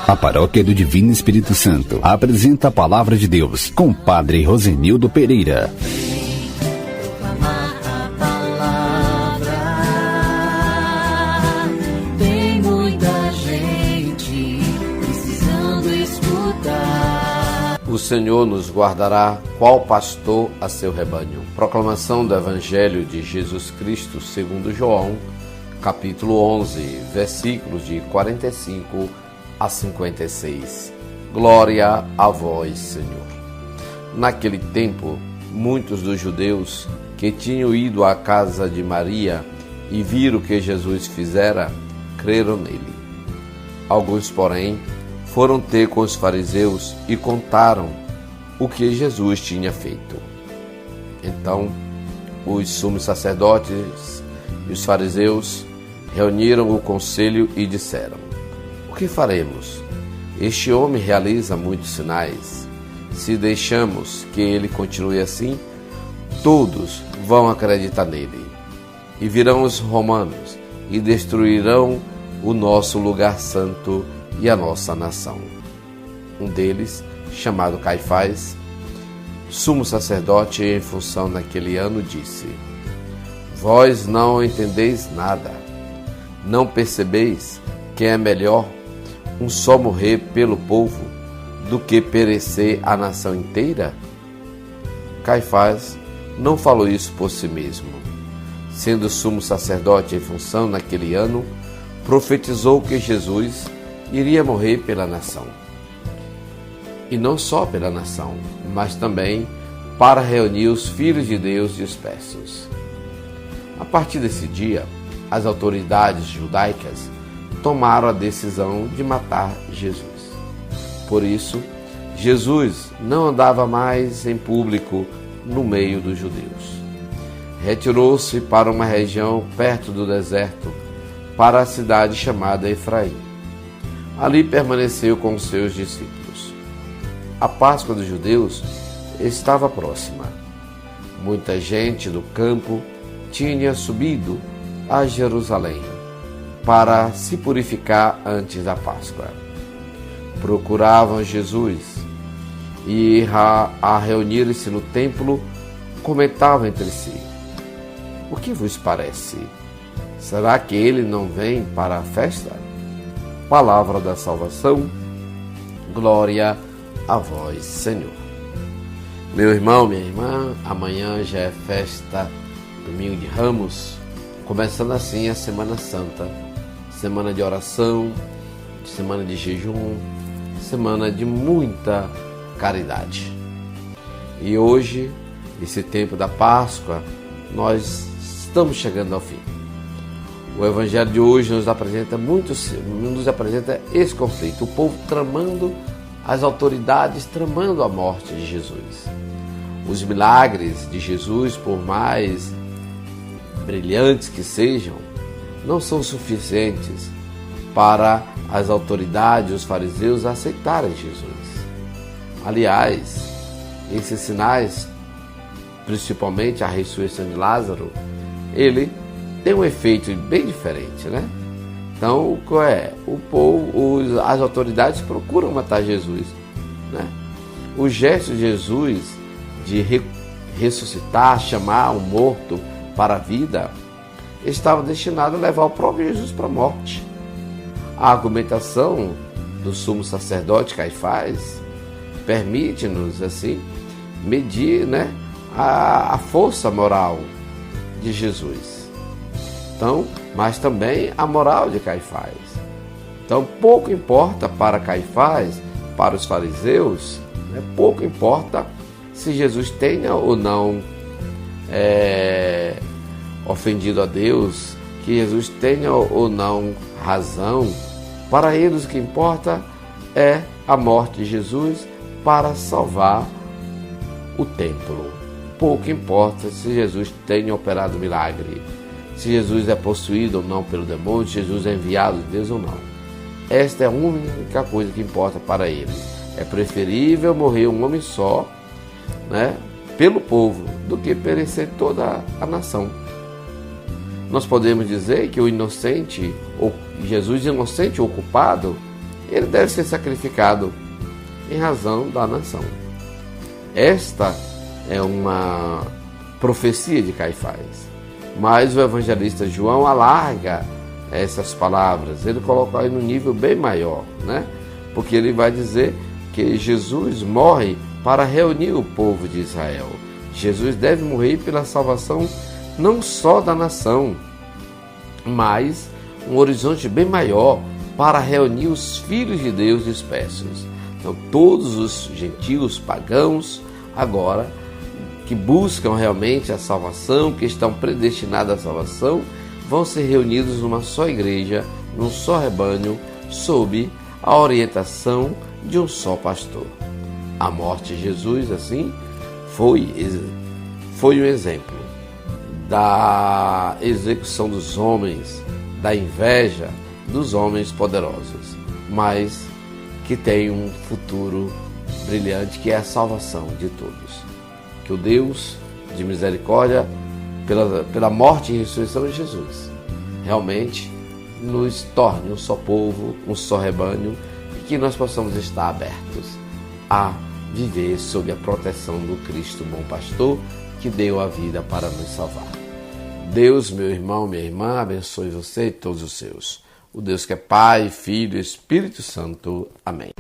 A Paróquia do Divino Espírito Santo apresenta a Palavra de Deus com o Padre Rosenildo Pereira. Tem muita gente precisando escutar. O Senhor nos guardará, qual pastor a seu rebanho. Proclamação do Evangelho de Jesus Cristo segundo João, capítulo 11, versículos de 45 a 56. Glória a vós, Senhor. Naquele tempo, muitos dos judeus que tinham ido à casa de Maria e viram o que Jesus fizera, creram nele. Alguns, porém, foram ter com os fariseus e contaram o que Jesus tinha feito. Então, os sumos sacerdotes e os fariseus reuniram o conselho e disseram: o que faremos? Este homem realiza muitos sinais. Se deixamos que ele continue assim, todos vão acreditar nele. E virão os romanos e destruirão o nosso lugar santo e a nossa nação. Um deles, chamado Caifás, sumo sacerdote em função naquele ano, disse: vós não entendeis nada. Não percebeis que é melhor um só morrer pelo povo do que perecer a nação inteira? Caifás não falou isso por si mesmo. Sendo sumo sacerdote em função naquele ano, profetizou que Jesus iria morrer pela nação. E não só pela nação, mas também para reunir os filhos de Deus dispersos. A partir desse dia, as autoridades judaicas tomaram a decisão de matar Jesus. Por isso, Jesus não andava mais em público no meio dos judeus. Retirou-se para uma região perto do deserto, para a cidade chamada Efraim. Ali permaneceu com seus discípulos. A Páscoa dos judeus estava próxima. Muita gente do campo tinha subido a Jerusalém para se purificar antes da Páscoa. Procuravam Jesus e, a reunirem-se no templo, comentavam entre si: o que vos parece? Será que ele não vem para a festa? Palavra da salvação, glória a vós, Senhor. Meu irmão, minha irmã, amanhã já é festa, domingo de Ramos, começando assim a Semana Santa, semana de oração, semana de jejum, semana de muita caridade. E hoje, esse tempo da Páscoa, nós estamos chegando ao fim. O Evangelho de hoje nos apresenta esse conflito, o povo tramando, as autoridades tramando a morte de Jesus. Os milagres de Jesus, por mais brilhantes que sejam, não são suficientes para as autoridades, os fariseus, aceitarem Jesus. Aliás, esses sinais, principalmente a ressurreição de Lázaro, ele tem um efeito bem diferente, né? Então, qual é? O povo, as autoridades procuram matar Jesus, né? O gesto de Jesus de ressuscitar, chamar um morto para a vida, estava destinado a levar o próprio Jesus para a morte. A argumentação do sumo sacerdote Caifás permite-nos, assim, medir, né, a força moral de Jesus. Então, mas também a moral de Caifás. Então, pouco importa para Caifás, para os fariseus, né, pouco importa se Jesus tenha ou não ofendido a Deus, que Jesus tenha ou não razão. Para eles o que importa é a morte de Jesus para salvar o templo. Pouco importa se Jesus tenha operado milagre, se Jesus é possuído ou não pelo demônio, se Jesus é enviado de Deus ou não. Esta é a única coisa que importa para eles. É preferível morrer um homem só, né, pelo povo, do que perecer toda a nação. Nós podemos dizer que o inocente, ou Jesus inocente ou culpado, ele deve ser sacrificado em razão da nação. Esta é uma profecia de Caifás, mas o evangelista João alarga essas palavras, ele coloca aí num nível bem maior, né? Porque ele vai dizer que Jesus morre para reunir o povo de Israel. Jesus deve morrer pela salvação não só da nação, mas um horizonte bem maior para reunir os filhos de Deus dispersos. Então todos os gentios pagãos agora que buscam realmente a salvação, que estão predestinados à salvação, vão ser reunidos numa só igreja, num só rebanho, sob a orientação de um só pastor. A morte de Jesus, assim, foi um exemplo da execução dos homens, da inveja dos homens poderosos, mas que tem um futuro brilhante, que é a salvação de todos. Que o Deus de misericórdia, pela morte e ressurreição de Jesus, realmente nos torne um só povo, um só rebanho, e que nós possamos estar abertos a viver sob a proteção do Cristo bom pastor, que deu a vida para nos salvar. Deus, meu irmão, minha irmã, abençoe você e todos os seus. O Deus que é Pai, Filho e Espírito Santo. Amém.